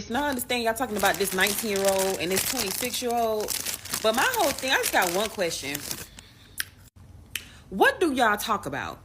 Now I understand y'all talking about this 19-year-old and this 26-year-old. But my whole thing, I just got one question. What do y'all talk about?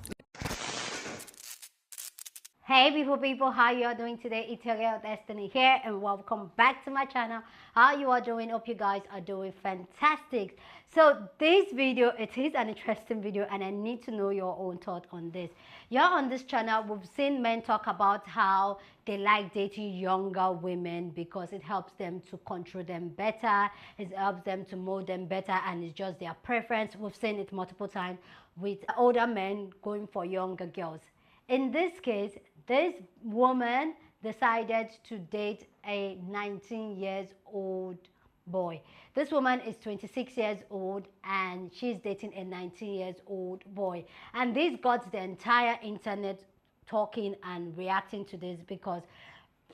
Hey people, how you are doing today? It's your girl Destiny here and welcome back to my channel. How you are doing? Hope you guys are doing fantastic. So this video, it is an interesting video and I need to know your own thought on this. You're on this channel, we've seen men talk about how they like dating younger women because it helps them to control them better, it helps them to mold them better, and it's just their preference. We've seen it multiple times with older men going for younger girls. In this case, this woman decided to date a 19 years old boy. This woman is 26 years old and she's dating a 19 years old boy. And this got the entire internet talking and reacting to this because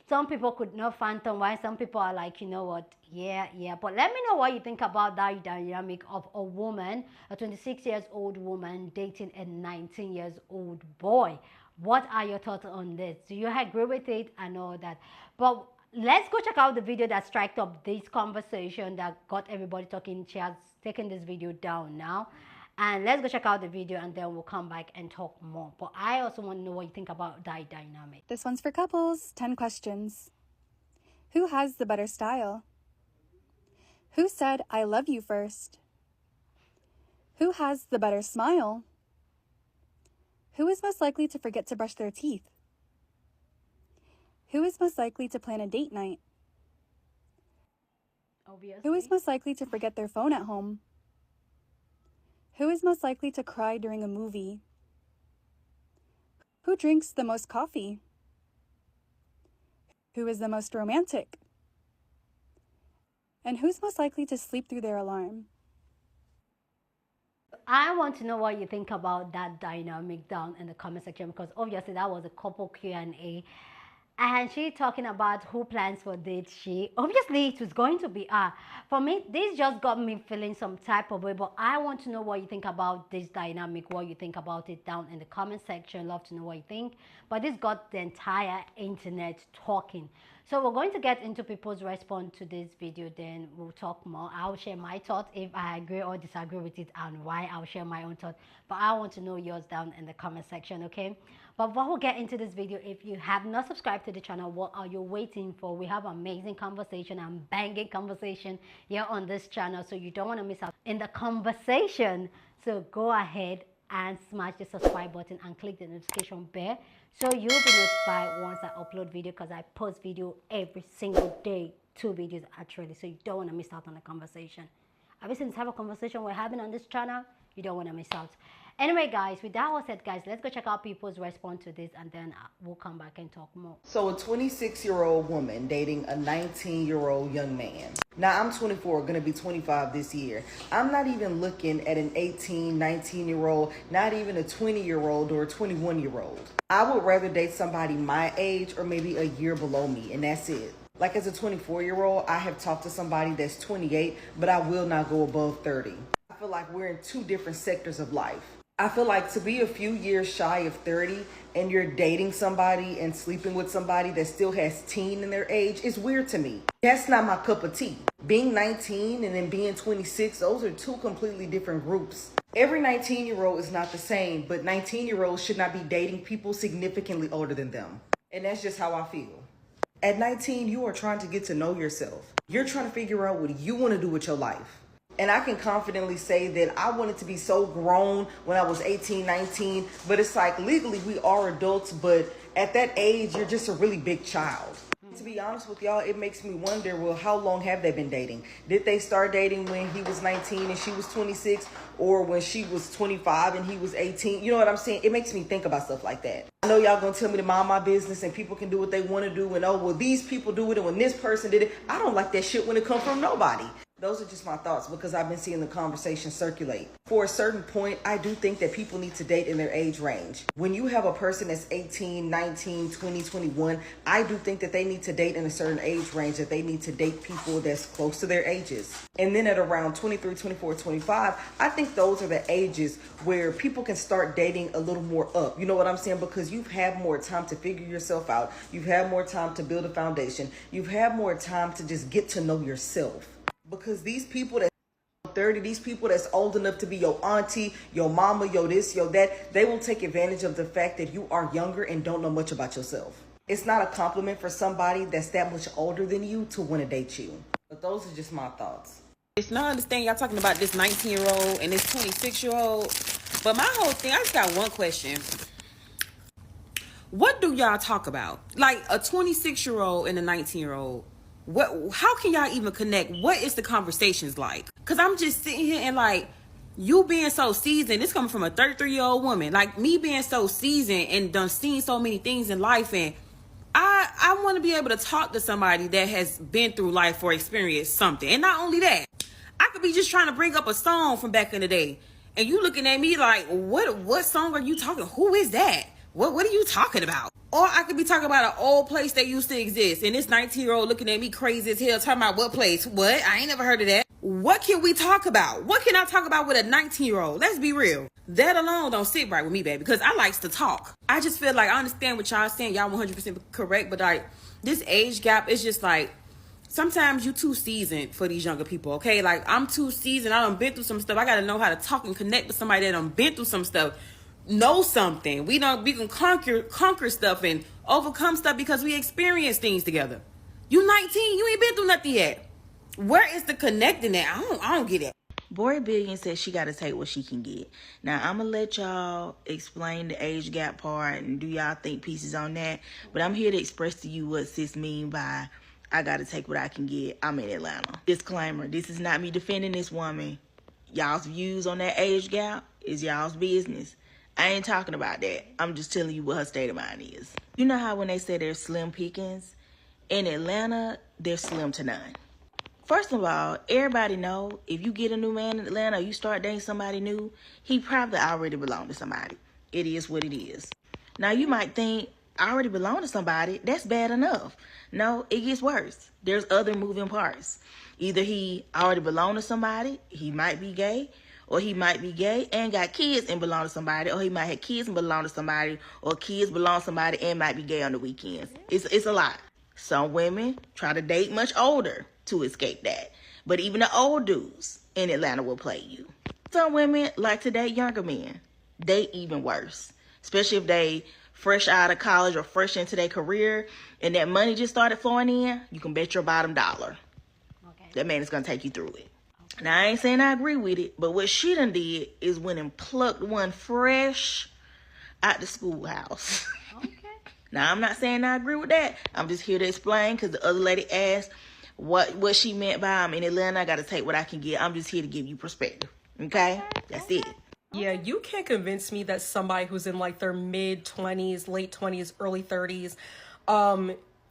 some people could not fathom why. Some people are like, you know what, yeah. But let me know what you think about that dynamic of a woman, a 26 years old woman dating a 19 years old boy. What are your thoughts on this? Do you agree with it and all that? But let's go check out the video that struck up this conversation that got everybody talking. She has taken this video down now. And let's go check out the video and then we'll come back and talk more. But I also want to know what you think about that dynamic. This one's for couples. 10 questions. Who has the better style? Who said I love you first? Who has the better smile? Who is most likely to forget to brush their teeth? Who is most likely to plan a date night? Obviously. Who is most likely to forget their phone at home? Who is most likely to cry during a movie? Who drinks the most coffee? Who is the most romantic? And who's most likely to sleep through their alarm? I want to know what you think about that dynamic down in the comment section because obviously that was a couple Q&A. And she talking about who plans for date. She obviously it was going to be her. For me, this just got me feeling some type of way. But I want to know what you think about this dynamic, what you think about it down in the comment section. Love to know what you think. But this got the entire internet talking. So we're going to get into people's response to this video. Then we'll talk more. I'll share my thoughts if I agree or disagree with it and why. I'll share my own thoughts. But I want to know yours down in the comment section, okay? But before we get into this video, if you have not subscribed to the channel, what are you waiting for? We have amazing conversation and banging conversation here on this channel, so you don't want to miss out in the conversation. So go ahead and smash the subscribe button and click the notification bell so you'll be notified once I upload video, because I post video every single day, 2 videos actually, so you don't want to miss out on the conversation. Ever since have a conversation we're having on this channel, you don't want to miss out. Anyway, guys, with that all said, guys, let's go check out people's response to this and then we'll come back and talk more. So a 26-year-old woman dating a 19-year-old young man. Now, I'm 24, going to be 25 this year. I'm not even looking at an 18, 19-year-old, not even a 20-year-old or a 21-year-old. I would rather date somebody my age or maybe a year below me, and that's it. Like as a 24-year-old, I have talked to somebody that's 28, but I will not go above 30. I feel like we're in 2 different sectors of life. I feel like to be a few years shy of 30 and you're dating somebody and sleeping with somebody that still has teen in their age is weird to me. That's not my cup of tea. Being 19 and then being 26, those are 2 completely different groups. Every 19-year-old is not the same, but 19-year-olds should not be dating people significantly older than them. And that's just how I feel. At 19, you are trying to get to know yourself. You're trying to figure out what you want to do with your life. And I can confidently say that I wanted to be so grown when I was 18, 19, but it's like legally we are adults, but at that age, you're just a really big child. To be honest with y'all, it makes me wonder, well, how long have they been dating? Did they start dating when he was 19 and she was 26, or when she was 25 and he was 18? You know what I'm saying? It makes me think about stuff like that. I know y'all gonna tell me to mind my business and people can do what they want to do, and oh, well, these people do it and when this person did it. I don't like that shit when it comes from nobody. Those are just my thoughts because I've been seeing the conversation circulate. For a certain point, I do think that people need to date in their age range. When you have a person that's 18, 19, 20, 21, I do think that they need to date in a certain age range, that they need to date people that's close to their ages. And then at around 23, 24, 25, I think those are the ages where people can start dating a little more up. You know what I'm saying? Because you've had more time to figure yourself out. You've had more time to build a foundation. You've had more time to just get to know yourself. Because these people that 30, these people that's old enough to be your auntie, your mama, your this, your that, they will take advantage of the fact that you are younger and don't know much about yourself. It's not a compliment for somebody that's that much older than you to want to date you. But those are just my thoughts. Now I understand y'all talking about this 19-year-old and this 26-year-old. But my whole thing, I just got one question. What do y'all talk about? Like a 26-year-old and a 19-year-old. How can y'all even connect? What is the conversations like? Because I'm just sitting here and like, you being so seasoned, this coming from a 33-year-old woman, like me being so seasoned and done seen so many things in life, and I want to be able to talk to somebody that has been through life or experienced something. And not only that, I could be just trying to bring up a song from back in the day, and you looking at me like, what song are you talking? Who is that? What are you talking about? Or I could be talking about an old place that used to exist, and this 19-year-old looking at me crazy as hell, talking about what place? What? I ain't never heard of that. What can we talk about? What can I talk about with a 19-year-old? Let's be real. That alone don't sit right with me, baby, because I likes to talk. I just feel like I understand what y'all saying. Y'all 100% correct, but like this age gap is just like, sometimes you too seasoned for these younger people, okay? Like I'm too seasoned. I done been through some stuff. I got to know how to talk and connect with somebody that done been through some stuff. Know something. We can conquer stuff and overcome stuff because we experience things together. You 19, you ain't been through nothing yet. Where is the connecting at? I don't get it. Boy Billion says she got to take what she can get. Now, I'm going to let y'all explain the age gap part and do y'all think pieces on that. But I'm here to express to you what sis mean by I got to take what I can get. I'm in Atlanta. Disclaimer, this is not me defending this woman. Y'all's views on that age gap is y'all's business. I ain't talking about that. I'm just telling you what her state of mind is. You know how when they say there's slim pickings? In Atlanta, they're slim to none. First of all, everybody know if you get a new man in Atlanta or you start dating somebody new, he probably already belonged to somebody. It is what it is. Now, you might think, I already belong to somebody. That's bad enough. No, it gets worse. There's other moving parts. Either he already belonged to somebody, he might be gay, or he might be gay and got kids and belong to somebody, or he might have kids and belong to somebody, or kids belong to somebody and might be gay on the weekends. It's a lot. Some women try to date much older to escape that. But even the old dudes in Atlanta will play you. Some women like to date younger men. They even worse. Especially if they fresh out of college or fresh into their career and that money just started flowing in, you can bet your bottom dollar. Okay. That man is going to take you through it. Now, I ain't saying I agree with it, but what she done did is went and plucked one fresh out the schoolhouse. Okay. Now, I'm not saying I agree with that. I'm just here to explain because the other lady asked what she meant by I'm in Atlanta. I got to take what I can get. I'm just here to give you perspective. Okay? That's it. Yeah, you can't convince me that somebody who's in like their mid-20s, late 20s, early 30s,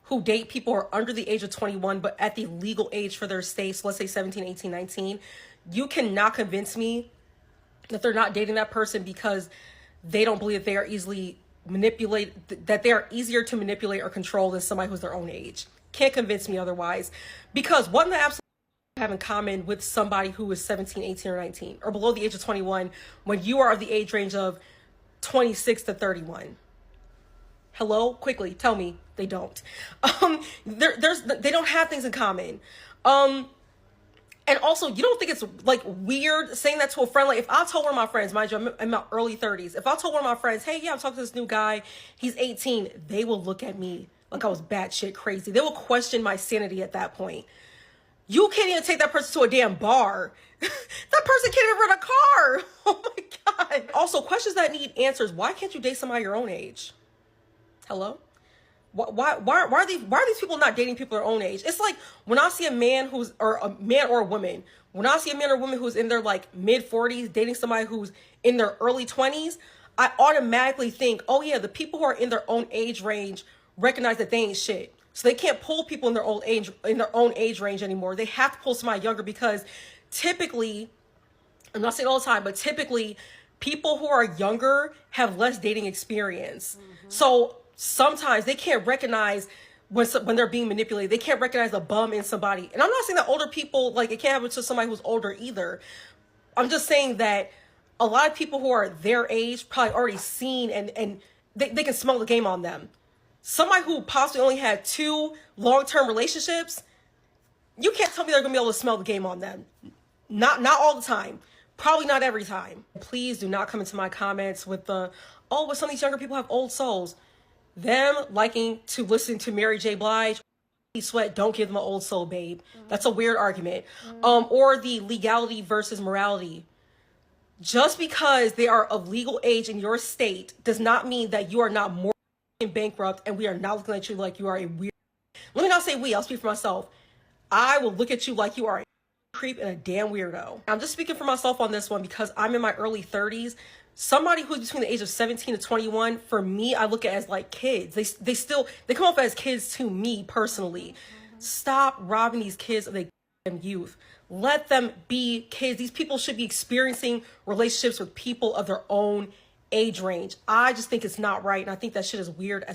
who date people who are under the age of 21, but at the legal age for their state, so let's say 17, 18, 19, you cannot convince me that they're not dating that person because they don't believe that they are easily manipulated, that they are easier to manipulate or control than somebody who's their own age. Can't convince me otherwise. Because what in the absolute have in common with somebody who is 17, 18, or 19, or below the age of 21, when you are of the age range of 26 to 31? Hello? Quickly, tell me they don't. They don't have things in common. And also, you don't think it's like weird saying that to a friend? Like if I told one of my friends, mind you, I'm in my early 30s. If I told one of my friends, hey, yeah, I'm talking to this new guy, he's 18, they will look at me like I was batshit crazy. They will question my sanity at that point. You can't even take that person to a damn bar. That person can't even run a car. Oh my God. Also, questions that need answers. Why can't you date somebody your own age? Hello? Why are these people not dating people their own age? It's like when I see a man or a woman, when I see a man or woman who's in their like mid 40s dating somebody who's in their early 20s, I automatically think, oh yeah, the people who are in their own age range recognize that they ain't shit. So they can't pull people in their own age range anymore. They have to pull somebody younger because typically, I'm not saying all the time, but typically people who are younger have less dating experience. So sometimes they can't recognize when they're being manipulated. They can't recognize a bum in somebody. And I'm not saying that older people, like, it can't happen to somebody who's older either. I'm just saying that a lot of people who are their age probably already seen and they can smell the game on them. Somebody who possibly only had 2 long-term relationships, you can't tell me they're gonna be able to smell the game on them. Not all the time. Probably not every time. Please do not come into my comments with the, oh, but some of these younger people have old souls. Them liking to listen to Mary J. Blige, Sweat, don't give them an old soul, babe. That's a weird argument. Or the legality versus morality. Just because they are of legal age in your state does not mean that you are not more bankrupt and we are not looking at you like you are a weird. Let me not say we, I'll speak for myself. I will look at you like you are a creep and a damn weirdo. I'm just speaking for myself on this one because I'm in my early 30s. Somebody who's between the age of 17 to 21, for me, I look at as like kids. They come off as kids to me personally. Stop robbing these kids of their youth. Let them be kids. These people should be experiencing relationships with people of their own age range. I just think it's not right, and I think that shit is weird as.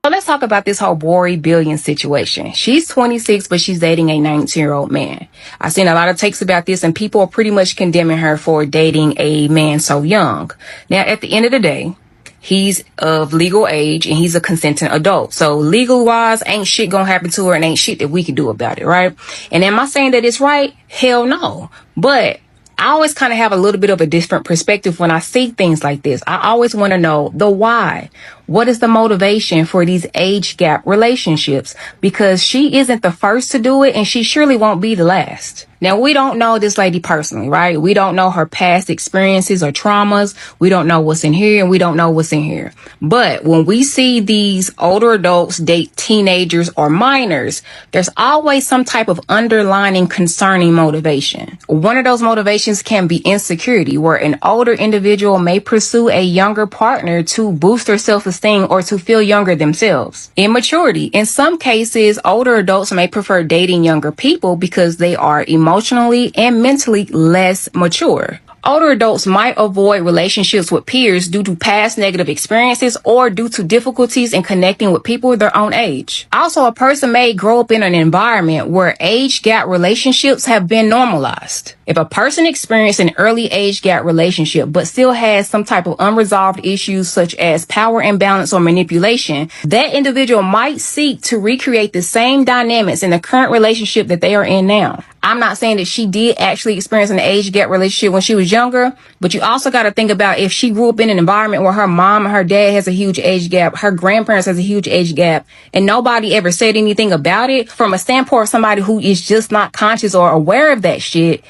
So let's talk about this whole Bori Billion situation. She's 26, but she's dating a 19-year-old man. I've seen a lot of takes about this, and people are pretty much condemning her for dating a man so young. Now, at the end of the day, he's of legal age and he's a consenting adult. So legal wise, ain't shit gonna happen to her and ain't shit that we can do about it, right? And am I saying that it's right? Hell no. But I always kind of have a little bit of a different perspective when I see things like this. I always want to know the why. What is the motivation for these age gap relationships? Because she isn't the first to do it and she surely won't be the last. Now, we don't know this lady personally, right? We don't know her past experiences or traumas. We don't know what's in here and we don't know what's in here. But when we see these older adults date teenagers or minors, there's always some type of underlining concerning motivation. One of those motivations can be insecurity, where an older individual may pursue a younger partner to boost their self-esteem or to feel younger themselves. Immaturity. In some cases, older adults may prefer dating younger people because they are emotionally and mentally less mature. Older adults might avoid relationships with peers due to past negative experiences or due to difficulties in connecting with people their own age. Also, a person may grow up in an environment where age gap relationships have been normalized. If a person experienced an early age gap relationship but still has some type of unresolved issues such as power imbalance or manipulation, that individual might seek to recreate the same dynamics in the current relationship that they are in now. I'm not saying that she did actually experience an age gap relationship when she was younger, but you also got to think about if she grew up in an environment where her mom and her dad has a huge age gap, her grandparents has a huge age gap, and nobody ever said anything about it. From a standpoint of somebody who is just not conscious or aware of that shit,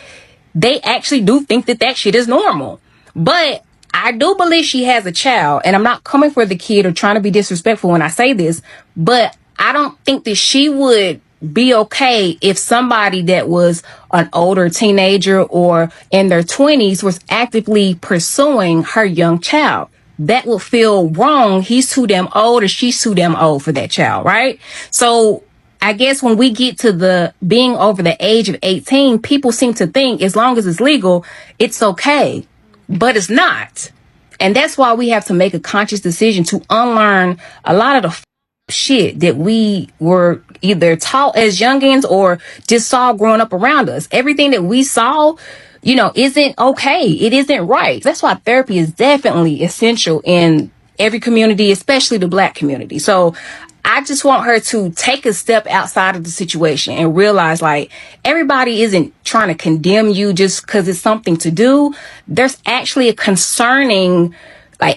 they actually do think that that shit is normal. But I do believe she has a child, and I'm not coming for the kid or trying to be disrespectful when I say this, but I don't think that she would be okay if somebody that was an older teenager or in their 20s was actively pursuing her young child. That would feel wrong. He's too damn old or she's too damn old for that child, right? So I guess when we get to the being over the age of 18, people seem to think as long as it's legal, it's okay, but it's not. And that's why we have to make a conscious decision to unlearn a lot of the shit that we were either taught as youngins or just saw growing up around us. Everything that we saw, isn't okay. It isn't right. That's why therapy is definitely essential in every community, especially the Black community. So I just want her to take a step outside of the situation and realize, like, everybody isn't trying to condemn you just because it's something to do. There's actually a concerning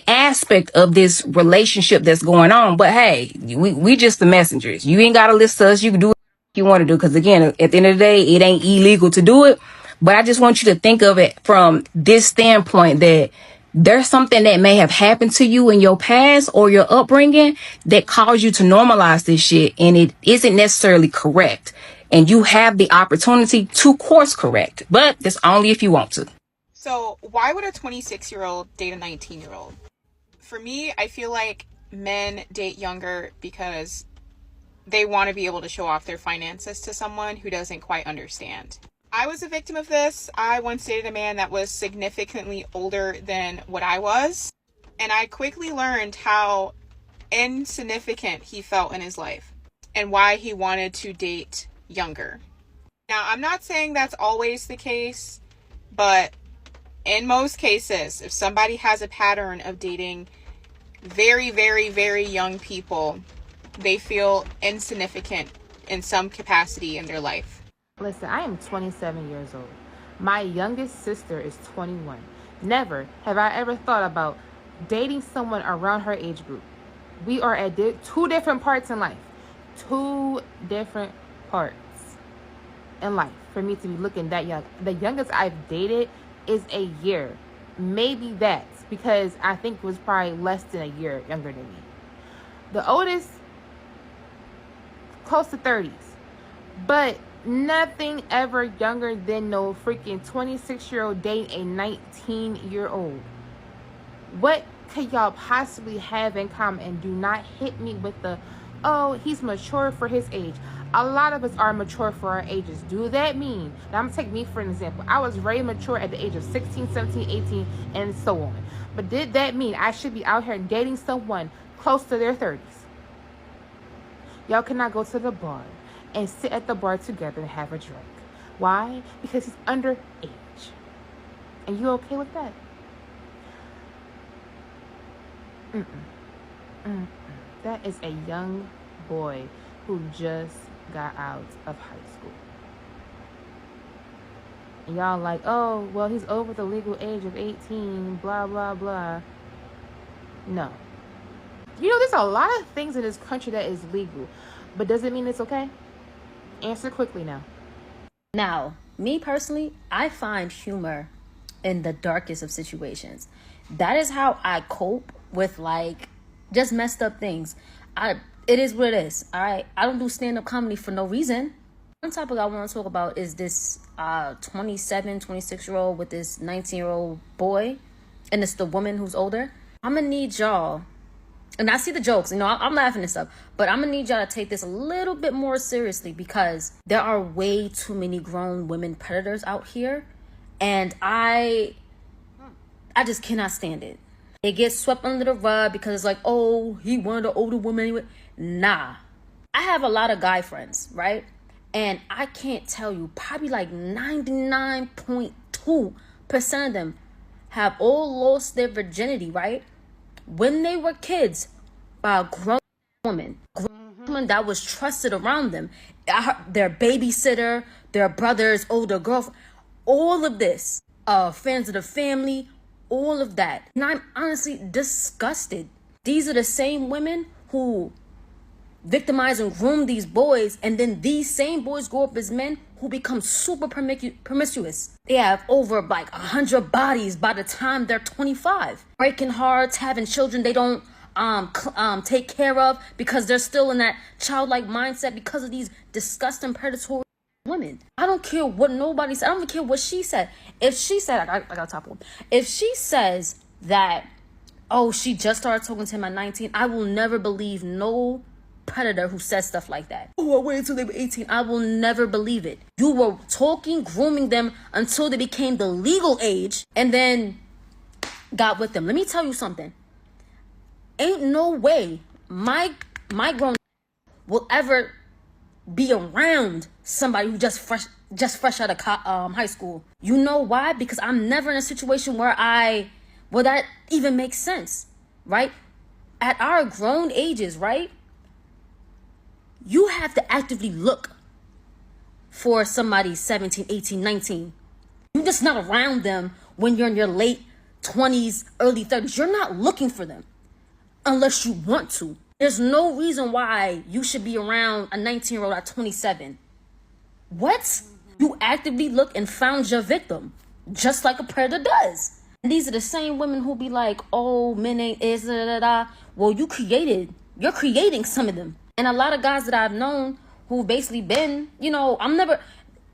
aspect of this relationship that's going on. But hey, we just the messengers. You ain't got to listen to us. You can do what you want to do. Because again, at the end of the day, it ain't illegal to do it. But I just want you to think of it from this standpoint, that there's something that may have happened to you in your past or your upbringing that caused you to normalize this shit. And it isn't necessarily correct. And you have the opportunity to course correct. But that's only if you want to. So why would a 26-year-old date a 19-year-old? For me, I feel like men date younger because they want to be able to show off their finances to someone who doesn't quite understand. I was a victim of this. I once dated a man that was significantly older than what I was, and I quickly learned how insignificant he felt in his life and why he wanted to date younger. Now, I'm not saying that's always the case, but in most cases, if somebody has a pattern of dating very, very, very young people, they feel insignificant in some capacity in their life. Listen, I am 27 years old. My youngest sister is 21. Never have I ever thought about dating someone around her age group. We are at two different parts in life. Two different parts in life for me to be looking that young. The youngest I've dated is a year. Maybe that's because I think it was probably less than a year younger than me. The oldest, close to 30s. But nothing ever younger than no freaking 26-year-old dating a 19-year-old. What could y'all possibly have in common? And do not hit me with the, oh, he's mature for his age. A lot of us are mature for our ages. Do that mean, now I'm going to take me for an example. I was very mature at the age of 16, 17, 18, and so on. But did that mean I should be out here dating someone close to their 30s? Y'all cannot go to the bar and sit at the bar together and have a drink. Why? Because he's underage. And you okay with that? That is a young boy who just got out of high school. And y'all like, oh, well, he's over the legal age of 18, blah, blah, blah. No. You know, there's a lot of things in this country that is legal, but does it mean it's okay? Answer quickly now. Now, me personally, I find humor in the darkest of situations. That is how I cope with, like, just messed up things. It is what it is, all right? I don't do stand-up comedy for no reason. One topic I want to talk about is this 27, 26-year-old with this 19-year-old boy, and it's the woman who's older. I'm going to need y'all, and I see the jokes, you know, I'm laughing and stuff, but I'm going to need y'all to take this a little bit more seriously because there are way too many grown women predators out here, and I just cannot stand it. It gets swept under the rug because it's like, oh, he wanted an older woman anyway. Nah. I have a lot of guy friends, right? And I can't tell you, probably like 99.2% of them have all lost their virginity, right? When they were kids, by a grown woman that was trusted around them. Their babysitter, their brother's older girlfriend, all of this, friends of the family, all of that. And I'm honestly disgusted. These are the same women who victimize and groom these boys, and then these same boys grow up as men who become super promiscuous. They have over like 100 bodies by the time they're 25. Breaking hearts, having children they don't take care of because they're still in that childlike mindset because of these disgusting predatory women. I don't care what nobody said. I don't even care what she said. If she said, I got a top one. If she says that, oh, she just started talking to him at 19, I will never believe no predator who says stuff like that. Oh, I waited until they were 18. I will never believe it. You were talking, grooming them until they became the legal age and then got with them. Let me tell you something. Ain't no way my grown will ever be around somebody who just fresh out of high school. You know why? Because I'm never in a situation where that even makes sense, right? At our grown ages, right? You have to actively look for somebody 17, 18, 19. You're just not around them when you're in your late 20s, early 30s. You're not looking for them unless you want to. There's no reason why you should be around a 19-year-old at 27. What? You actively look and found your victim, just like a predator does. And these are the same women who be like, oh, men ain't is da da da. Well, you're creating some of them. And a lot of guys that I've known who basically been, you know,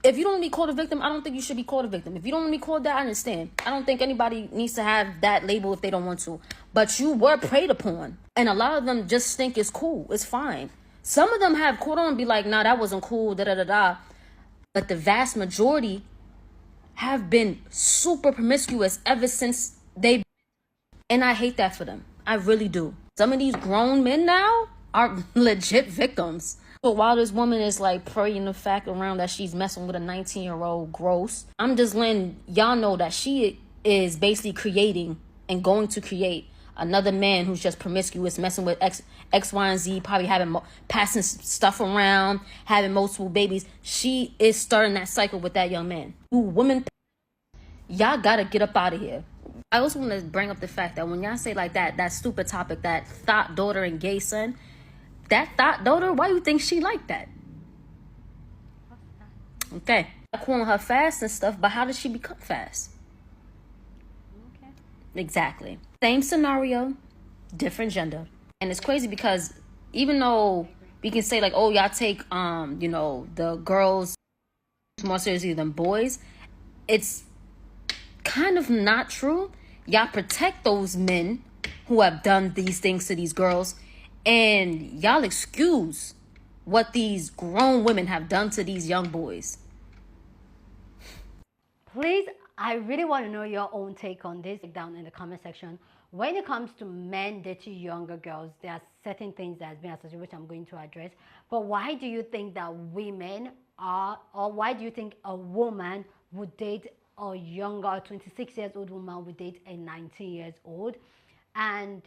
if you don't want to be called a victim, I don't think you should be called a victim. If you don't want to be called that, I understand. I don't think anybody needs to have that label if they don't want to. But you were preyed upon. And a lot of them just think it's cool. It's fine. Some of them have caught on and be like, nah, that wasn't cool, da da da da. But the vast majority have been super promiscuous ever since they, and I hate that for them. I really do. Some of these grown men now are legit victims. But while this woman is like praying the fact around that she's messing with a 19-year-old gross, I'm just letting y'all know that she is basically creating and going to create another man who's just promiscuous, messing with X, Y, and Z, probably passing stuff around, having multiple babies. She is starting that cycle with that young man. You women, y'all gotta get up out of here. I also want to bring up the fact that when y'all say like that stupid topic, that thought daughter and gay son, that thought daughter, why you think she like that? Okay, I'm calling her fast and stuff, but how did she become fast? Okay. Exactly. Same scenario, different gender. And it's crazy because even though we can say like, oh, y'all take the girls more seriously than boys, it's kind of not true. Y'all protect those men who have done these things to these girls, and y'all excuse what these grown women have done to these young boys. Please, I really want to know your own take on this down in the comment section. When it comes to men dating younger girls, there are certain things that has been associated, which I'm going to address. But why do you think that women are, or why do you think a woman would date a younger 26 years old woman would date a 19 years old? And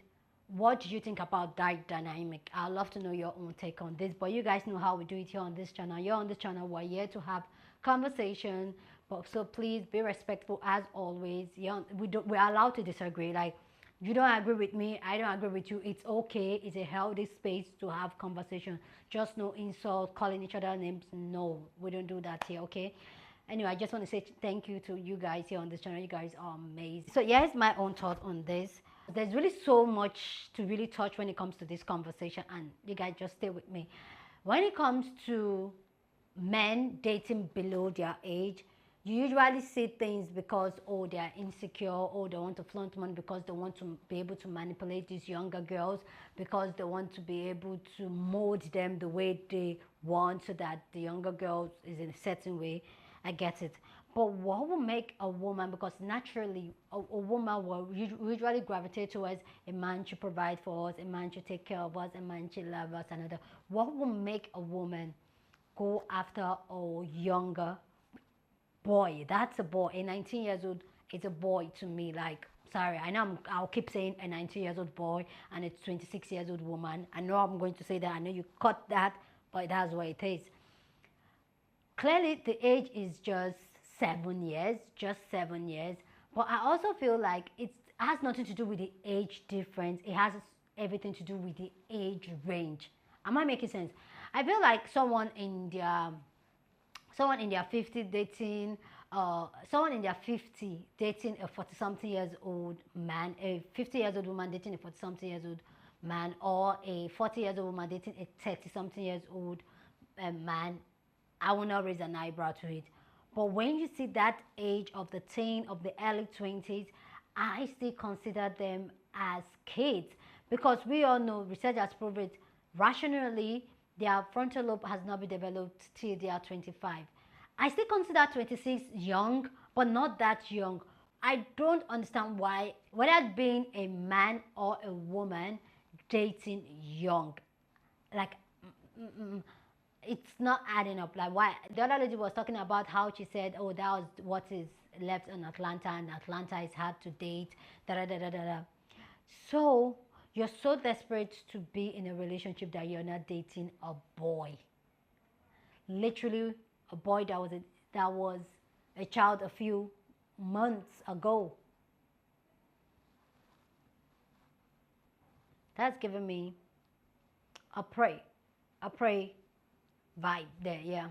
what do you think about that dynamic? I'd love to know your own take on this. But you guys know how we do it here on this channel. You're on this channel, we're here to have conversation. But so please be respectful as always. We're allowed to disagree. Like, you don't agree with me, I don't agree with you. It's okay. It's a healthy space to have conversation. Just no insult, calling each other names. No, we don't do that here, okay? Anyway, I just want to say thank you to you guys here on this channel. You guys are amazing. So here's my own thought on this. There's really so much to really touch when it comes to this conversation, and you guys just stay with me. When it comes to men dating below their age, you usually see things because, oh, they are insecure, or they want to flaunt money because they want to be able to manipulate these younger girls, because they want to be able to mold them the way they want so that the younger girl is in a certain way. I get it. But what will make a woman, because naturally a woman will usually gravitate towards a man to provide for us, a man to take care of us, a man to love us, another. What will make a woman go after a younger boy? That's a boy. A 19 years old is a boy to me. Like, sorry, I know I'll keep saying a 19 years old boy and a 26 years old woman. I know I'm going to say that. I know you cut that, but that's what it is. Clearly, the age is just 7 years, But I also feel like it has nothing to do with the age difference. It has everything to do with the age range. Am I making sense? I feel like someone in their 50 dating, someone in their 50 dating a 40-something years old man, a 50 years old woman dating a 40-something years old man, or a 40 years old woman dating a 30-something years old man. I will not raise an eyebrow to it. But when you see that age of the teen, of the early 20s, I still consider them as kids, because we all know, research has proven it, rationally, their frontal lobe has not been developed till they are 25. I still consider 26 young, but not that young. I don't understand why, whether being a man or a woman dating young, like, it's not adding up. Like, why? The other lady was talking about how she said, oh, that was what is left in Atlanta, and Atlanta is hard to date, So you're so desperate to be in a relationship that you're not dating a boy. Literally a boy that was a child a few months ago. That's giving me a pray vibe there, yeah.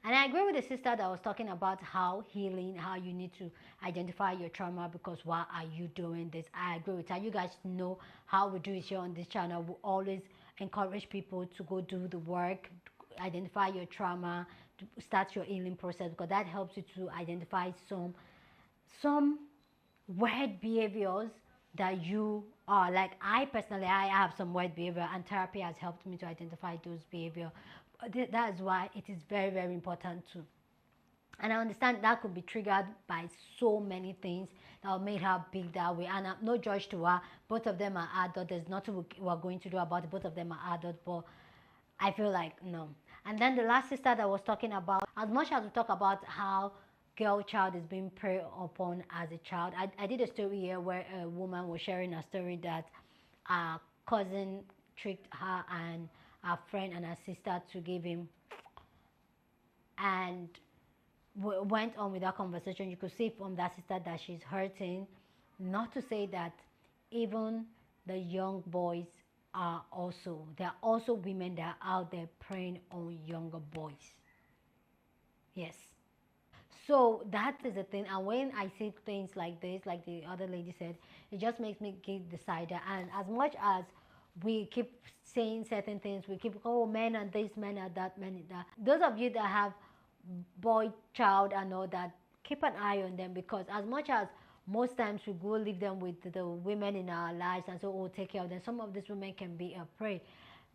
And I agree with the sister that was talking about how healing, how you need to identify your trauma, because why are you doing this? I agree with her. You guys know how we do it here on this channel. We always encourage people to go do the work, identify your trauma, to start your healing process, because that helps you to identify some weird behaviors that you are. Like I personally, I have some weird behavior, and therapy has helped me to identify those behavior. That is why it is very, very important to. And I understand that could be triggered by so many things that made her big that way. And no judge to her. Both of them are adult. There's nothing we're going to do about it. Both of them are adult. But I feel like no. And then the last sister that was talking about, as much as we talk about how girl child is being preyed upon as a child, I did a story here where a woman was sharing a story that a cousin tricked her and her friend and her sister to give him, and went on with that conversation. You could see from that sister that she's hurting. Not to say that even the young boys are also, there are also women that are out there preying on younger boys. Yes. So that is the thing. And when I see things like this, like the other lady said, it just makes me get decided. And as much as we keep saying certain things, we keep, oh, men are this, men are that, men are that. Those of you that have boy child and all that, keep an eye on them, because as much as most times we go leave them with the women in our lives and so oh, take care of them, some of these women can be a prey.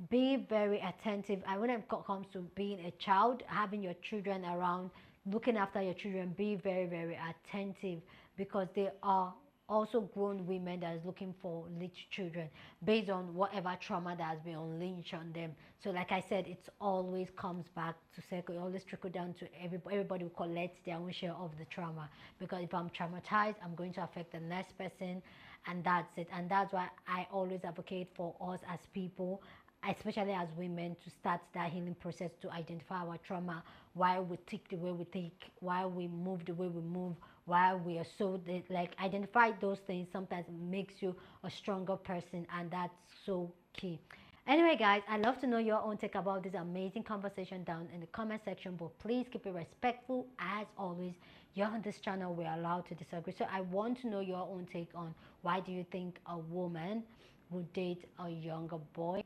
Be very attentive. And when it comes to being a child, having your children around, looking after your children, be very, very attentive, because they are also grown women that is looking for little children based on whatever trauma that has been unleashed on them. So like I said, it always comes back to circle. It always trickle down to everybody will collect their own share of the trauma, because if I'm traumatized, I'm going to affect the next person, and that's it. And that's why I always advocate for us as people, especially as women, to start that healing process, to identify our trauma, why we think the way we think, why we move the way we move, why we are so, like, identify those things sometimes makes you a stronger person, and that's so key. Anyway guys, I love to know your own take about this amazing conversation down in the comment section, but please keep it respectful. As always, you're on this channel, we're allowed to disagree, so I want to know your own take on why do you think a woman would date a younger boy.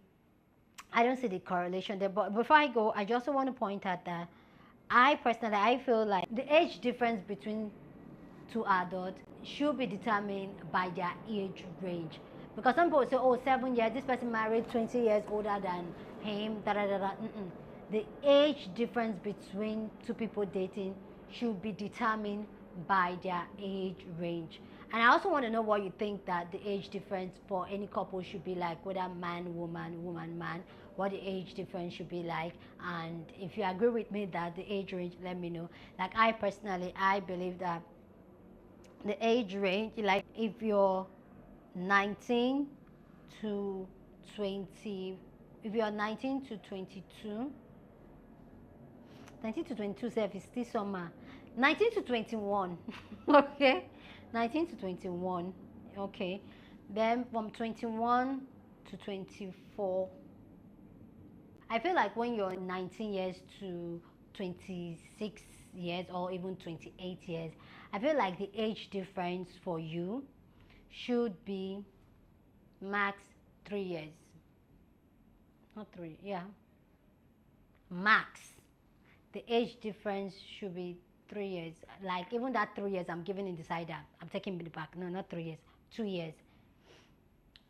I don't see the correlation there, but before I go, I just want to point out that I personally, I feel like the age difference between two adults should be determined by their age range. Because some people say, oh, 7 years, this person married 20 years older than him, da da da da. The age difference between two people dating should be determined by their age range. And I also want to know what you think that the age difference for any couple should be like, whether man, woman, woman, man, what the age difference should be like. And if you agree with me that the age range, let me know. Like I personally, I believe that the age range, like if you're 19 to 20, if you're 19 to 22, 19 to 22 self is still summer. 19 to 21, okay? 19 to 21, okay? Then from 21 to 24, I feel like when you're 19 years to 26 years or even 28 years, I feel like the age difference for you should be max 3 years. Not 3, yeah. Max. The age difference should be 3 years. Like even that 3 years, I'm giving it the side up. I'm taking it back. No, not 3 years. 2 years.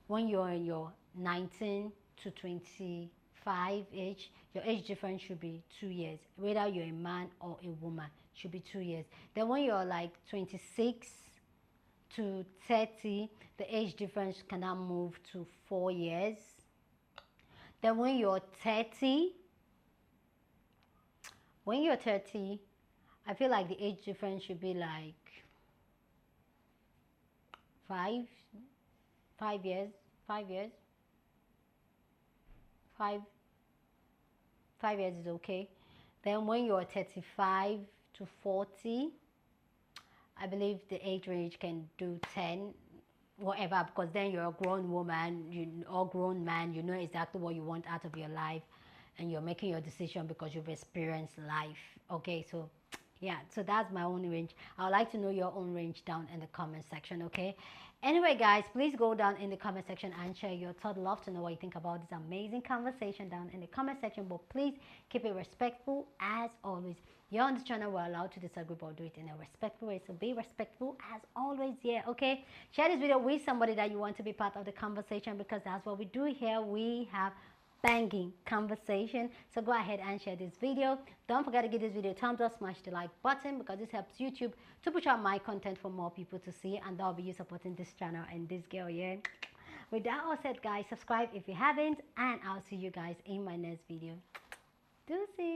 When you're in your 19 to 25 age, your age difference should be 2 years. Whether you're a man or a woman, should be 2 years. Then when you're like 26 to 30, the age difference can now move to 4 years. Then when you're 30, I feel like the age difference should be like 5 years. 5 years is okay. Then when you're 35 to 40, I believe the age range can do 10, whatever, because then you're a grown woman, or grown man, you know exactly what you want out of your life, and you're making your decision because you've experienced life. Okay, so Yeah, so that's my own range. I would like to know your own range down in the comment section, okay? Anyway, guys, please go down in the comment section and share your thought. Love to know what you think about this amazing conversation down in the comment section, but please keep it respectful as always. You're on this channel, we're allowed to disagree, but do it in a respectful way, so be respectful as always. Yeah, okay? Share this video with somebody that you want to be part of the conversation, because that's what we do here. We have banging conversation. So go ahead and share this video. Don't forget to give this video a thumbs up, smash the like button, because this helps YouTube to push out my content for more people to see, and that'll be you supporting this channel and this girl. Yeah, with that all said, guys, subscribe if you haven't, and I'll see you guys in my next video. Deuces.